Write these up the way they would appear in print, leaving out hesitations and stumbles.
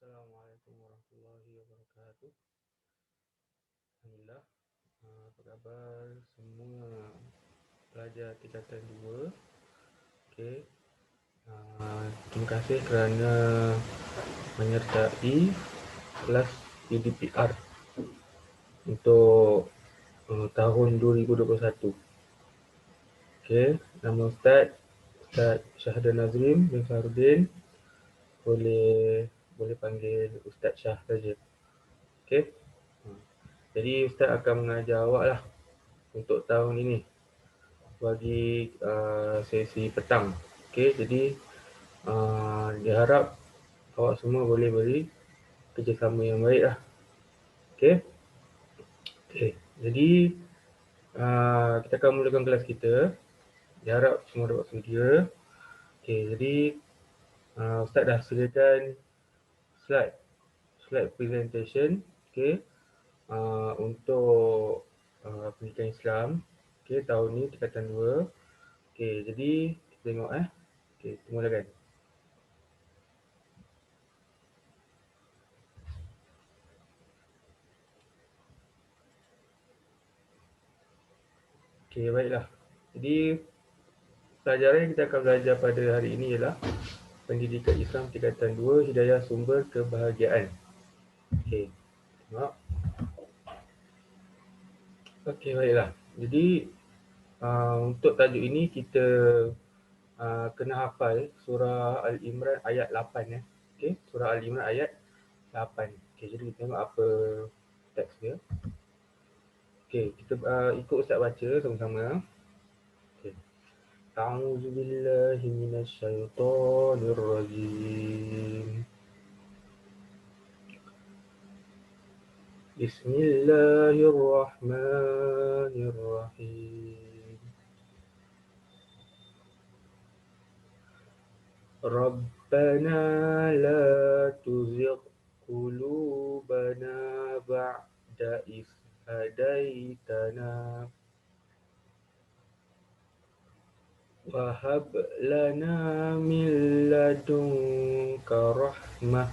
Assalamualaikum warahmatullahi wabarakatuh. Alhamdulillah. Apa khabar semua pelajar tingkatan 2? Okey. Terima kasih kerana menyertai kelas PDPR untuk tahun 2021. Okey, nama Ustaz Syahdan Nazrim bin Farudin. Boleh panggil Ustaz Syah saja. Okey. Jadi Ustaz akan mengajar awak lah untuk tahun ini bagi sesi petang. Okey, jadi diharap awak semua boleh beri kerjasama yang baik lah. Okey. Okey, jadi kita akan mulakan kelas kita. Diharap semua dapat sedia. Okey, jadi Ustaz dah sediakan slide presentation. Okey. Untuk pendidikan Islam. Okey, tahun ni tingkatan 2. Okey, jadi kita tengok Okey, kita mulakan. Okey, baiklah. Jadi pelajaran yang kita akan belajar pada hari ini ialah Pendidikan Islam tingkatan 2, Hidayah Sumber Kebahagiaan. Okey, tengok. Okey, baiklah. Jadi untuk tajuk ini kita kena hafal surah Al-Imran ayat 8 . Okey, surah Al-Imran ayat 8. Okey, jadi kita tengok apa teks dia. Okey, kita ikut Ustaz baca sama-sama. Okey. A'udzu billahi minasyaitonir rajim. Bismillahirrahmanirrahim. Rabbana la tuzigh qulubana ba'da idh hadaitana wa hab lana min ladunka rahmah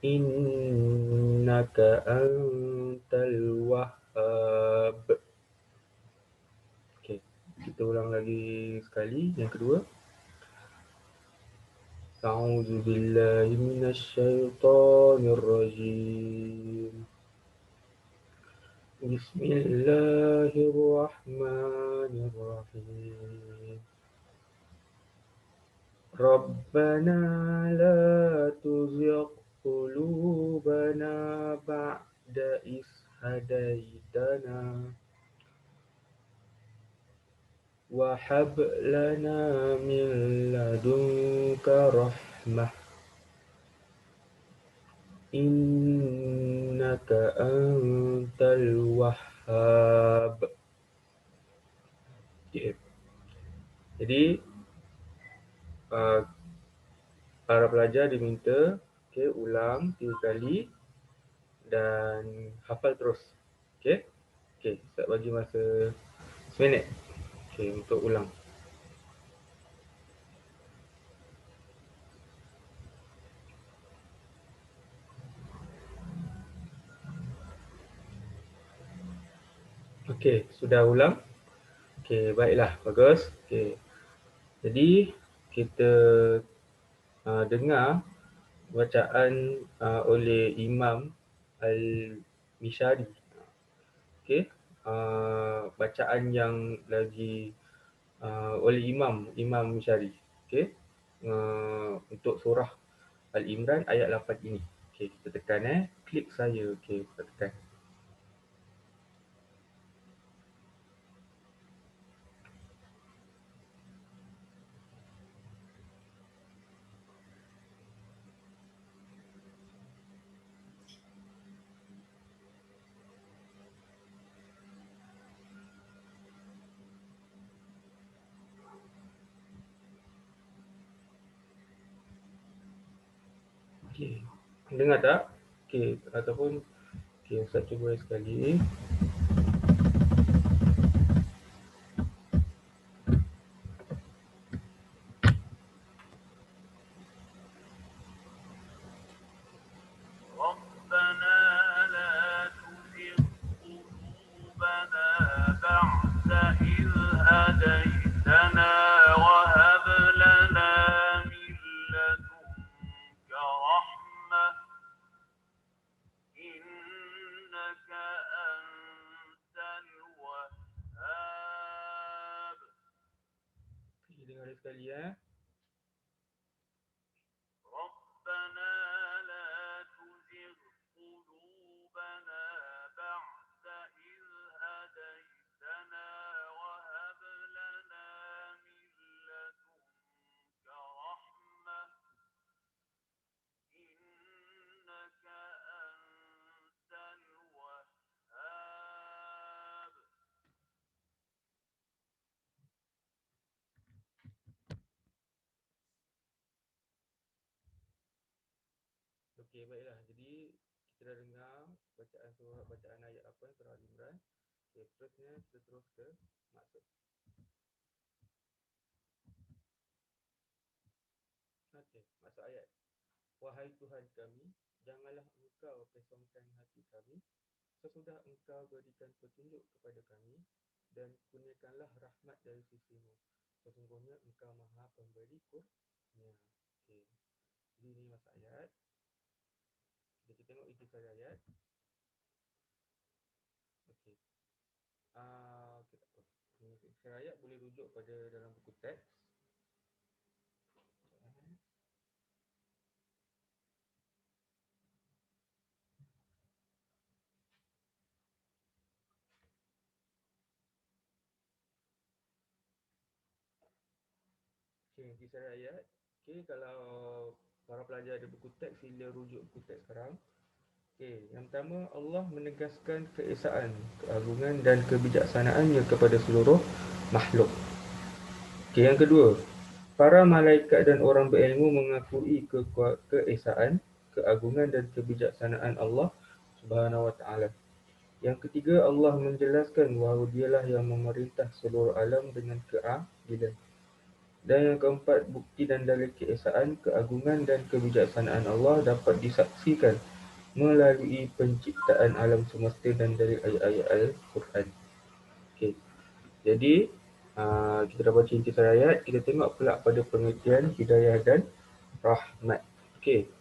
innaka antal wahhab. Okey, kita ulang lagi sekali yang kedua. A'udzu billahi minasyaitonir rajim. Bismillahirrahmanirrahim. Rabbana la tuzigh qulubana ba'da idh hadaitana wa hab lana min ladunka rahmah innaka antal wahhab. Okay. Jadi para pelajar diminta ulang 3 kali dan hafal terus. Okey. Okey, Ustaz bagi masa 1 minit. Okey, untuk ulang. Okey, sudah ulang? Okey, baiklah, bagus. Okey. Jadi kita dengar bacaan oleh Imam Al-Mishari. Okey. Bacaan yang lagi oleh Imam Mishari. Okey. Untuk surah Al-Imran ayat 8 ini. Okey, kita tekan klik saya. Okey, kita tekan. Okey. Dengar tak? Okey, ataupun Ustaz cuba sekali. sekali ya. ربنا لا تزغ قلوبنا بعد إذ هديتنا وهب لنا من لدنك رحمة إنك أنت الوهاب. Okey, baiklah. Jadi kita dah dengar bacaan ayat apa surah Al-Imran. Okey, seterusnya kita terus ke maksud. Okey, maksud ayat. Wahai Tuhan kami, janganlah engkau kosongkan hati kami sesudah engkau berikan petunjuk kepada kami dan kurniakanlah rahmat dari sisimu. Sesungguhnya engkau maha pemberi kurnia. Okey, jadi ini maksud ayat. Kita tengok isi ayat. Okey. Okay, tak apa. Isi ayat boleh rujuk pada dalam buku teks. Okey, isi ayat. Okey, kalau para pelajar ada buku teks, sila rujuk buku teks sekarang. Okey, yang pertama, Allah menegaskan keesaan, keagungan dan kebijaksanaannya kepada seluruh makhluk. Okey, yang kedua, para malaikat dan orang berilmu mengakui keesaan, keagungan dan kebijaksanaan Allah Subhanahu Wa Taala. Yang ketiga, Allah menjelaskan bahawa dialah yang memerintah seluruh alam dengan keadilan. Dan yang keempat, bukti dan dalil keesaan, keagungan dan kebijaksanaan Allah dapat disaksikan melalui penciptaan alam semesta dan dari ayat-ayat Al-Quran. Okey. Jadi, kita dah baca intisari ayat, kita tengok pula pada pengertian hidayah dan rahmat. Okey.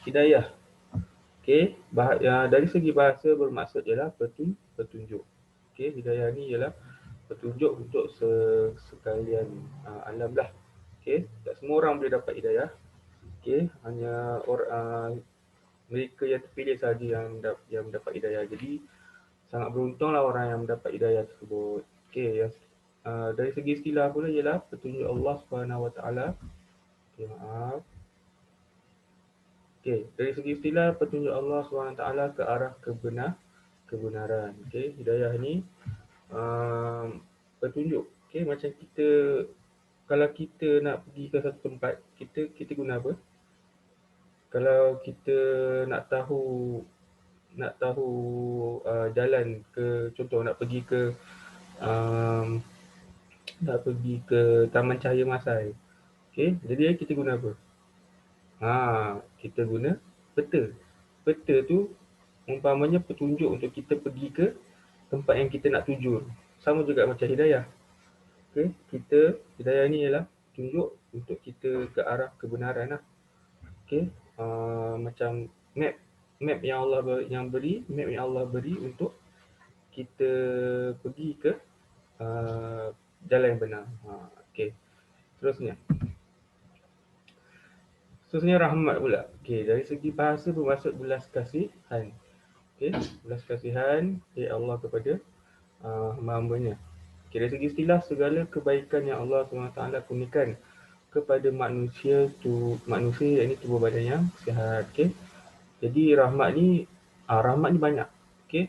Hidayah. Okey, dari segi bahasa bermaksud ialah petunjuk. Okey, hidayah ni ialah petunjuk untuk sekalian alam lah. Okey, tak semua orang boleh dapat hidayah. Okey, hanya mereka yang terpilih sahaja yang mendapat hidayah. Jadi sangat beruntunglah orang yang mendapat hidayah tersebut. Okey, dari segi istilah pula ialah petunjuk Allah Subhanahu Wa Taala. Okey, maaf. Okey, dari segi istilah petunjuk Allah Subhanahu Wa Taala ke arah kebenaran. Okey, hidayah ni petunjuk. Okey, macam kita kalau kita nak pergi ke satu tempat, kita guna apa? Kalau kita nak tahu nak tahu jalan ke, contoh nak pergi ke um, nak pergi ke Taman Cahaya Masai. Okey, jadi kita guna apa? Kita guna peta. Peta tu umpamanya petunjuk untuk kita pergi ke tempat yang kita nak tuju. Sama juga macam hidayah. Okey, hidayah ni ialah tunjuk untuk kita ke arah kebenaran lah. Okey, macam map yang Allah beri untuk kita pergi ke jalan yang benar. Okey, seterusnya rahmat pula. Okey, dari segi bahasa bermaksud belas kasihan. Okey, belas kasihan Allah kepada hamba-hambanya. Okay, dari segi istilah, segala kebaikan yang Allah SWT kurniakan kepada manusia yakni tubuh badan yang sihat. Okay. Jadi rahmat ni banyak. Okay.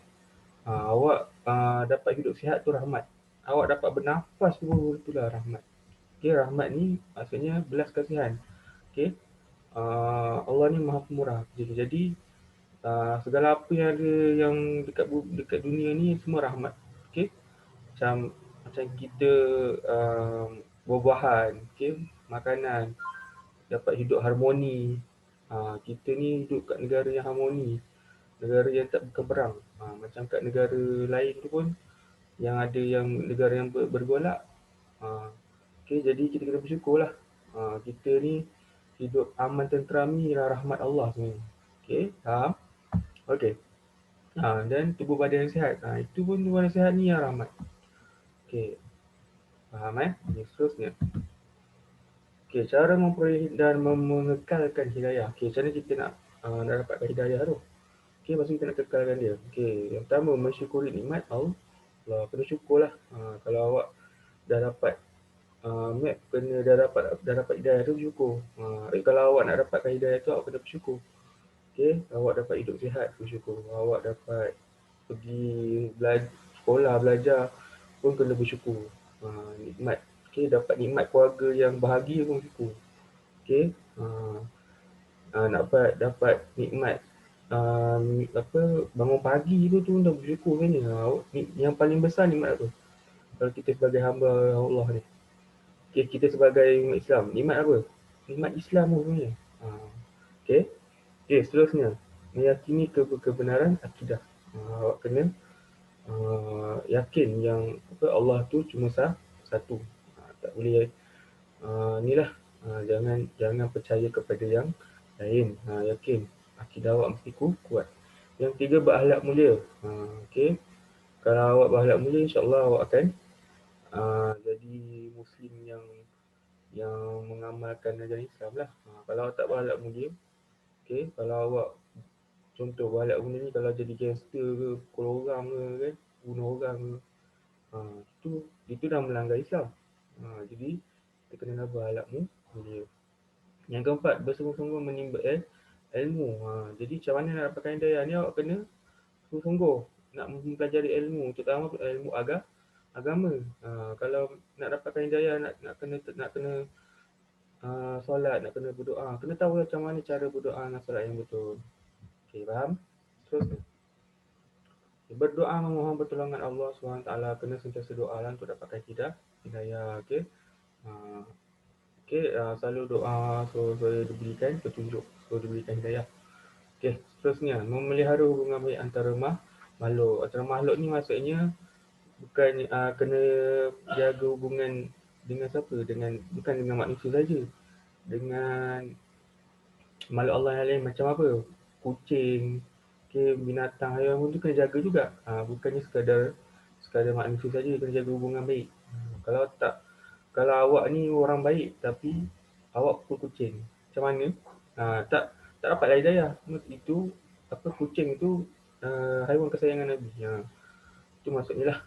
Awak dapat hidup sihat tu rahmat. Awak dapat bernafas tu itulah rahmat. Okay, rahmat ni maksudnya belas kasihan. Okay. Allah ni maha pemurah. Jadi segala apa yang ada yang dekat dunia ni semua rahmat. Okay. Macam kita buah-buahan, okay, makanan, dapat hidup harmoni. Kita ni hidup kat negara yang harmoni, negara yang tak berperang. Macam kat negara lain tu pun yang ada yang negara yang bergolak. Okay, jadi kita kena bersyukurlah. Kita ni hidup aman tenteram ni lah rahmat Allah sebenarnya. Okay, faham? Okay. Dan tubuh badan yang sihat. Itu pun tubuh badan sihat ni yang rahmat. Okay. Faham Seterusnya. Okey, cara memperoleh dan mengekalkan hidayah. Okey, macam mana kita nak dapatkan hidayah tu? Okey, maksud kita nak kekalkan dia. Okey, yang pertama mensyukuri nikmat Allah. Kena syukurlah. Kalau awak dah dapat map, dah dapat hidayah tu bersyukur. Kalau awak nak dapatkan hidayah tu, awak kena bersyukur. Okey, awak dapat hidup sihat, bersyukur. Awak dapat pergi sekolah, belajar pun kena bersyukur. Nikmat. Okey, dapat nikmat keluarga yang bahagia pun bersyukur. Okey, nak dapat nikmat apa bangun pagi tu dah bersyukur sebenarnya. Yang paling besar nikmat apa? Kalau kita sebagai hamba Allah ni. Okay, kita sebagai umat Islam, nikmat apa? Nikmat Islam tu sebenarnya. Okay. Okay, seterusnya. Meyakini kebenaran akidah. Awak kena yakin yang Allah tu cuma satu. Tak boleh inilah jangan percaya kepada yang lain. Yakin akidah awak mesti kuat. Yang tiga, berakhlak mulia. Okey. Kalau awak berakhlak mulia, insya-Allah awak akan jadi muslim yang mengamalkan ajaran Islam lah. Kalau awak tak berakhlak mulia, okey, kalau awak contoh berakhlak mulia ni kalau jadi gangster ke, pukul orang ke kan, bunuh orang ke, itu dah melanggar Islam. Jadi kita kena berakhlak mulia. Yang keempat, bersungguh-sungguh menimba ilmu. Jadi macam mana nak dapatkan hidayah ni, awak kena sungguh-sungguh nak mempelajari ilmu, terutama ilmu agama. Kalau nak dapatkan hidayah, nak kena solat, nak kena berdoa, kena tahu macam mana cara berdoa dan solat yang betul. Okey, faham? Terusnya, berdoa memohon pertolongan Allah SWT, kena sentiasa doa lah untuk dapatkan hidayah. Okey. Selalu doa supaya diberikan petunjuk, supaya diberikan hidayah. Okey, seterusnya, memelihara hubungan baik antara makhluk. Antara makhluk ni maksudnya bukan kena jaga hubungan dengan siapa? Bukan dengan manusia saja. Dengan makhluk Allah yang lain macam apa? Kucing, binatang, haiwan pun tu kena jaga juga. Bukannya sekadar manusia saja kena jaga hubungan baik. Kalau tak, kalau awak ni orang baik tapi awak pukul kucing, macam mana? Tak dapatlah hidayah. Itu kucing tu haiwan kesayangan Nabi. Itu maksudnya lah.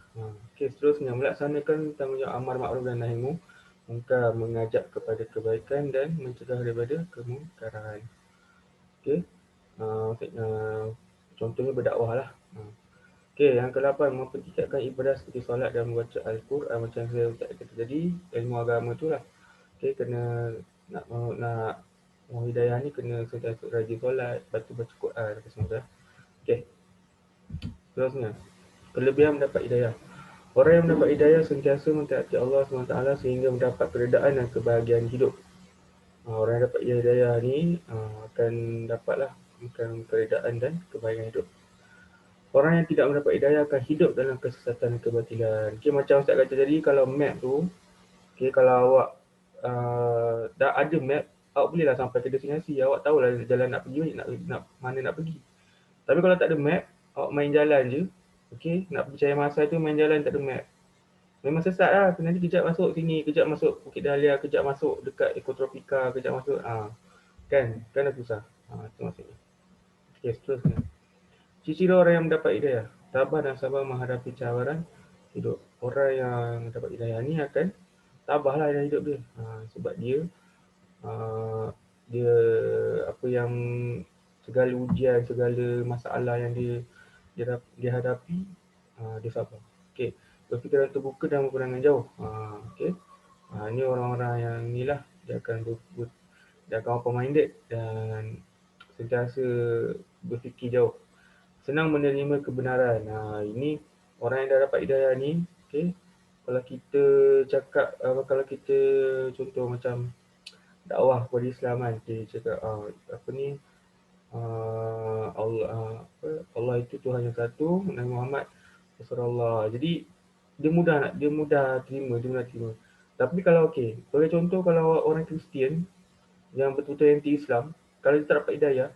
Okey, seterusnya melaksanakan tanggungjawab amar makruf dan nahi mungkar, mengajak kepada kebaikan dan mencegah daripada kemungkaran. Okey. Contohnya berdakwah lah. Okey, yang ke-8, mempertingkatkan ibadah seperti solat dan membaca Al-Quran macam saya kata tadi, ilmu agama tu lah. Okey, kena nak mau hidayah ni kena sentiasa rajin solat, lepas tu baca Quran apa semua dah. Okey. Seterusnya, kelebihan mendapat hidayah. Orang yang mendapat hidayah sentiasa mentaati Allah SWT sehingga mendapat keredaan dan kebahagiaan hidup. Orang yang dapat hidayah ni akan dapatlah bukan keredaan dan kebahagiaan hidup. Orang yang tidak mendapat hidayah akan hidup dalam kesesatan dan kebatilan. Okay, macam Ustaz kata tadi, kalau map tu, kalau awak dah ada map, awak bolehlah sampai ke destinasi. Awak tahulah jalan nak pergi, nak mana nak pergi. Tapi kalau tak ada map, awak main jalan je, nak pergi Cahaya Masa tu main jalan tak ada map. Memang sesat lah. Nanti kejap masuk sini, kejap masuk Bukit Dahlia, kejap masuk dekat Ekotropika, kejap masuk. Kan dah susah. Itu maksudnya. Okay, seterusnya. Ciri-ciri orang yang mendapat hidayah. Tabah dan sabar menghadapi cabaran hidup. Orang yang dapat hidayah ni akan tabahlah dalam hidup dia. Sebab dia apa yang segala ujian, segala masalah yang dia hadapi, dia sabar. Okey. Berfikiran terbuka dan berpandangan jauh. Okey. Ini orang-orang yang inilah dia akan open minded dan sentiasa berfikir jauh. Senang menerima kebenaran. Ini orang yang dah dapat hidayah ni, okey. Kalau kita cakap kalau kita contoh macam dakwah kepada Islam kan, dia cakap apa ni Allah itu Tuhan yang satu, Nabi Muhammad Rasulullah. Jadi dia mudah terima. Tapi kalau bagi contoh kalau orang Kristian yang betul-betul anti-Islam, kalau dia tak dapat hidayah,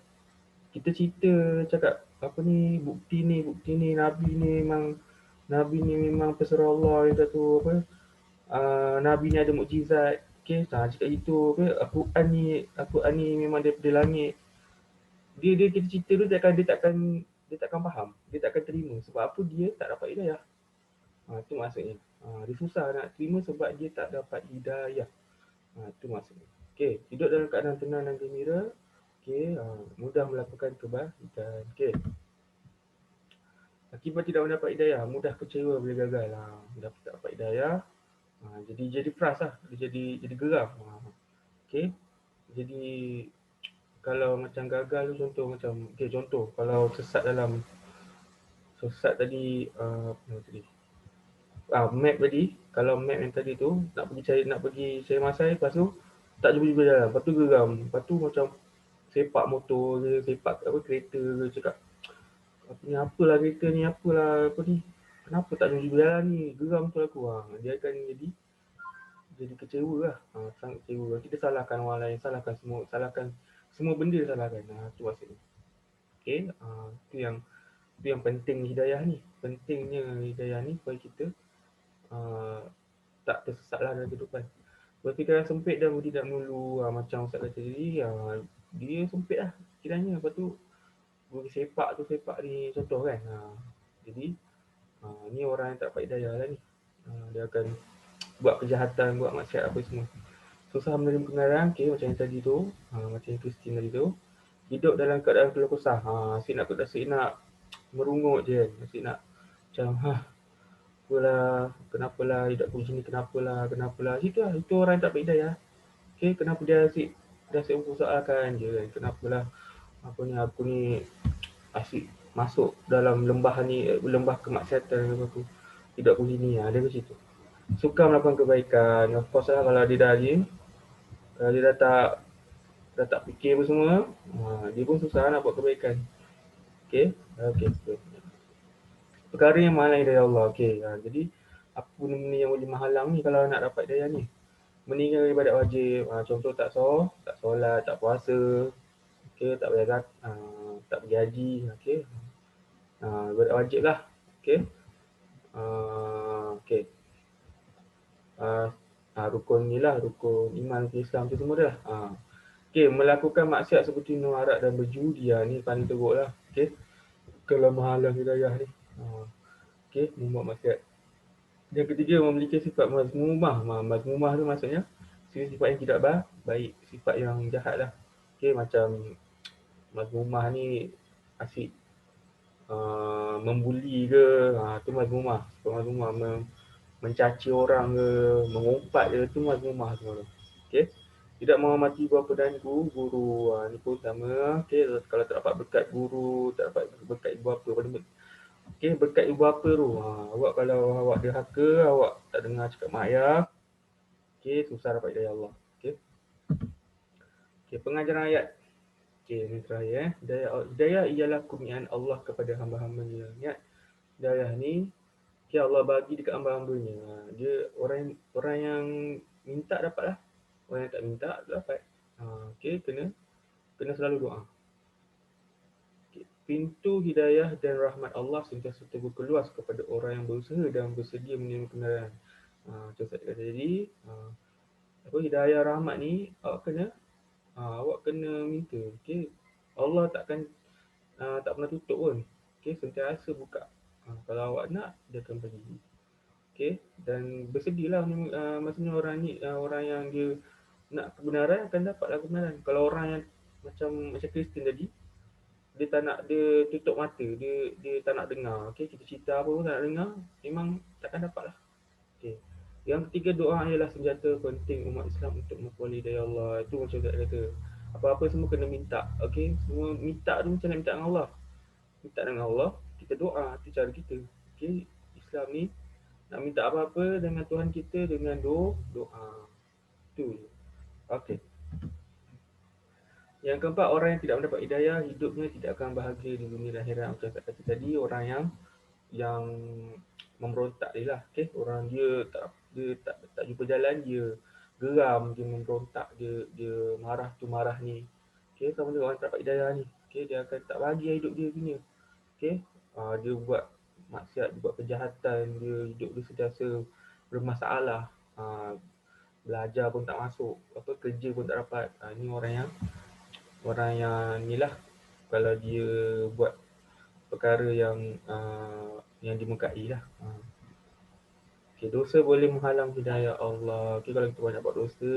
kita cerita cakap apa ni bukti ni Nabi ni memang pesuruh Allah yang satu Nabi ni ada mukjizat. Okey, cakap gitu apa, Al-Quran ni memang daripada langit. Dia kita cerita tu dia takkan faham, dia takkan terima sebab apa dia tak dapat hidayah. Tu maksudnya. Dia susah nak terima sebab dia tak dapat hidayah. Tu maksudnya. Okey, hidup dalam keadaan tenang dan gembira. Okey, mudah melakukan kebaikan. Okey. Akibat tidak mendapat hidayah, mudah kecewa bila gagal. Mudah tak dapat hidayah, jadi frust lah, dia jadi geram. Okey. Jadi kalau macam gagal tu contoh macam contoh kalau sesat tadi apa nama tadi? Map tadi, kalau map yang tadi tu nak pergi cari masai, lepas tu tak jumpa-jumpa jalan. Lepas tu geram. Lepas tu macam sepak motor ke, sepak apa kereta ke, cakap apa ni, apalah kereta ni, apalah apa ni. Kenapa tak jumpa jalan ni? Geram tu aku. Dia akan jadi kecewa lah. Sangat kecewa. Kita salahkan orang lain, salahkan semua benda dia salahkan. Tu maksudnya. Okey, tu yang penting hidayah ni. Pentingnya hidayah ni supaya kita uh, tak tersesatlah dalam kehidupan. Berfikiran sempit dan tidak melulu, macam Ustaz kata tadi, dia sempit lah kiranya. Lepas tu sepak ni contoh kan. Jadi ni orang yang tak dapat hidayah lah ni. Dia akan buat kejahatan, buat maksiat apa semua. Susah menerima kebenaran, macam yang tadi tu, macam yang Christine tadi tu. Hidup dalam keadaan keluh kesah. Asyik nak merungut je kan. Asyik nak macam, kenapalah hidup aku macam ni, kenapalah. Itu orang yang tak dapat hidayah. Kenapa dia asyik mempersoalkan je kan. Kenapalah aku ni asyik masuk dalam lembah kemaksiatan aku. Hidup aku sini, dia macam tu. Suka melakukan kebaikan. Of course lah kalau dia dah tak fikir apa semua, dia pun susah nak buat kebaikan. Okey. Okey. Perkara yang menghalang hidayah Allah. Okey. Jadi apa benda-benda yang boleh menghalang ni kalau nak dapat hidayah ni? Meninggal ibadat wajib. Contoh tak solat, tak puasa. Okey, tak bayar zakat, tak pergi haji. Okey. Ibadat wajib lah. Okey. Okey. Rukun ni lah, rukun iman Islam tu semua dah. Okey, melakukan maksiat seperti minum arak dan berjudi, ni paling teruk lah. Okey. Kalau menghalang hidayah ni. Okey, membuat maksiat. Yang ketiga, memiliki sifat mazmumah. Mazmumah tu maksudnya sifat yang tidak baik, sifat yang jahat lah. Okey, macam mazmumah ni asyik membuli ke, tu mazmumah. Sifat mazmumah mencaci orang ke, mengumpat ke, tu mazmumah semua tu. Okey. Tidak menghormati bapa dan guru. Ni pun sama. Okey, kalau tak dapat berkat guru, tak dapat berkat ibu bapa, okey, berkat ibu bapa tu. Awak kalau awak derhaka, awak tak dengar cakap mak ayah, okey, susah dapat hidayah Allah. Okey. Okey, pengajaran ayat. Okey, ni terakhir Hidayah ialah kurniaan Allah kepada hamba-hambanya. Ingat, hidayah ni Allah bagi dekat hamba-hambanya. Dia orang yang minta dapat lah. Orang yang tak minta tak dapat. Okey, kena selalu doa. Okay. Pintu hidayah dan rahmat Allah sentiasa terbuka luas kepada orang yang berusaha dan bersedia menerima kebenaran. Macam saya kata tadi, hidayah rahmat ni awak kena minta. Okey. Allah tak pernah tutup pun. Okey, sentiasa buka. Kalau awak nak, dia akan bagi. Okey, dan bersedialah maksudnya orang yang dia nak kebenaran akan dapatlah kebenaran. Kalau orang yang macam Kristen tadi, dia tutup mata, dia tak nak dengar. Okey, kita cerita apa pun tak nak dengar, memang takkan dapatlah. Okey. Yang ketiga, doa ialah senjata penting umat Islam untuk memperoleh hidayah Allah. Itu macam saya kata. Apa-apa semua kena minta. Okey, semua minta tu macam nak minta dengan Allah. Minta dengan Allah, kita doa, itu cara kita. Okey, Islam ni nak minta apa-apa dengan Tuhan kita dengan doa. Itu je. Okey. Yang keempat, orang yang tidak mendapat hidayah, hidupnya tidak akan bahagia di dunia dan akhirat. Macam saya kata tadi, orang yang memberontak dia lah. Okay? Orang dia tak jumpa jalan, dia geram, dia memberontak, dia marah tu marah ni. Okay? Sama juga orang tak dapat hidayah ni. Okay? Dia akan tak bahagia hidup dia dunia. Okay? Dia buat maksiat, dia buat kejahatan, dia hidup dia sentiasa bermasalah. belajar pun tak masuk, apa kerja pun tak dapat. Ni orang yang ni lah, kalau dia buat perkara yang dimurkai lah. Okay, dosa boleh menghalang hidayah Allah. Okay, kalau kita banyak buat dosa,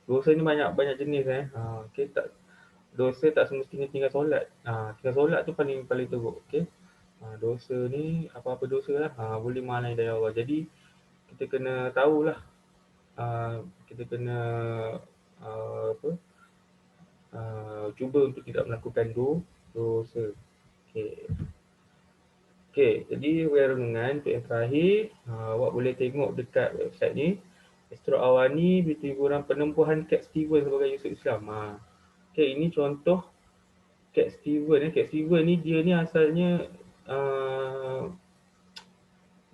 dosa ni banyak jenis Okay, dosa tak semestinya tinggal solat. Tinggal solat tu paling paling teruk. Okay. Dosa ni apa-apa dosa lah, boleh menghalang hidayah Allah. Jadi kita kena tahulah, kita kena apa, cuba untuk tidak melakukan dosa. Okay. Okay, jadi renungan untuk yang terakhir, awak boleh tengok dekat website ni, Astro Awani, berita hiburan penempuhan Cat Steven sebagai Yusuf Islam. Okay, ini contoh Cat Steven. Cat Steven ni dia ni asalnya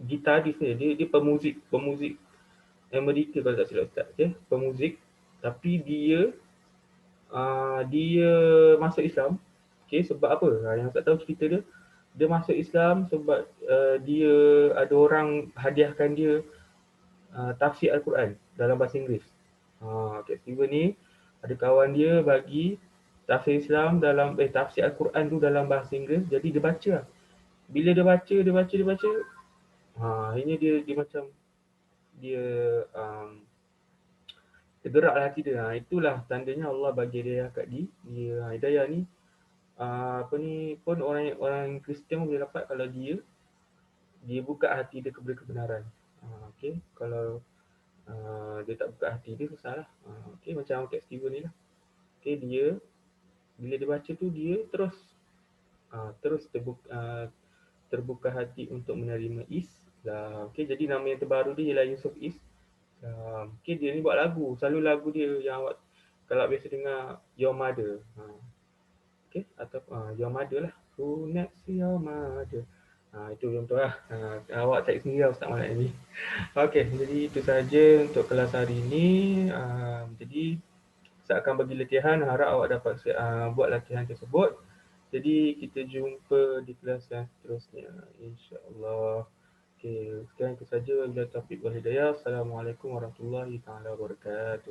gitaris dia pemuzik Amerika kalau tak silap Ustaz. Okay, pemuzik, tapi dia masuk Islam. Okay, sebab apa? Yang tak tahu cerita dia, dia masuk Islam sebab dia ada orang hadiahkan dia tafsir Al-Quran dalam bahasa Inggeris. Cat Steven ni ada kawan dia bagi tafsir Islam dalam tafsir Al-Quran tu dalam bahasa Inggeris, jadi dia baca lah. Bila dia baca, akhirnya dia macam dia tergeraklah hati dia. Itulah tandanya Allah bagi hidayah kat dia. Hidayah ni apa ni pun orang orang Kristian boleh dapat kalau dia buka hati dia kepada kebenaran. Okey, kalau dia tak buka hati dia susahlah. Okey, macam Cat Steven ni lah. Okey, dia bila dia baca tu dia terus terbuka hati untuk menerima Islam. Okey, jadi nama yang terbaru dia ialah Yusuf Islam. Okey, dia ni buat lagu, selalu lagu dia yang awak kalau biasa dengar Your Mother. Okey, atau Your Mother lah. Who next Your Mother. Itu contoh lah. Awak cari sendiri lah Ustaz Malak ni. Okey, jadi itu saja untuk kelas hari ini. Jadi saya akan bagi latihan, harap awak dapat buat latihan tersebut. Jadi kita jumpa di kelas yang seterusnya, insya-Allah. Okey, sekian itu saja. Wabillahi taufiq wal hidayah. Assalamualaikum warahmatullahi taala wabarakatuh.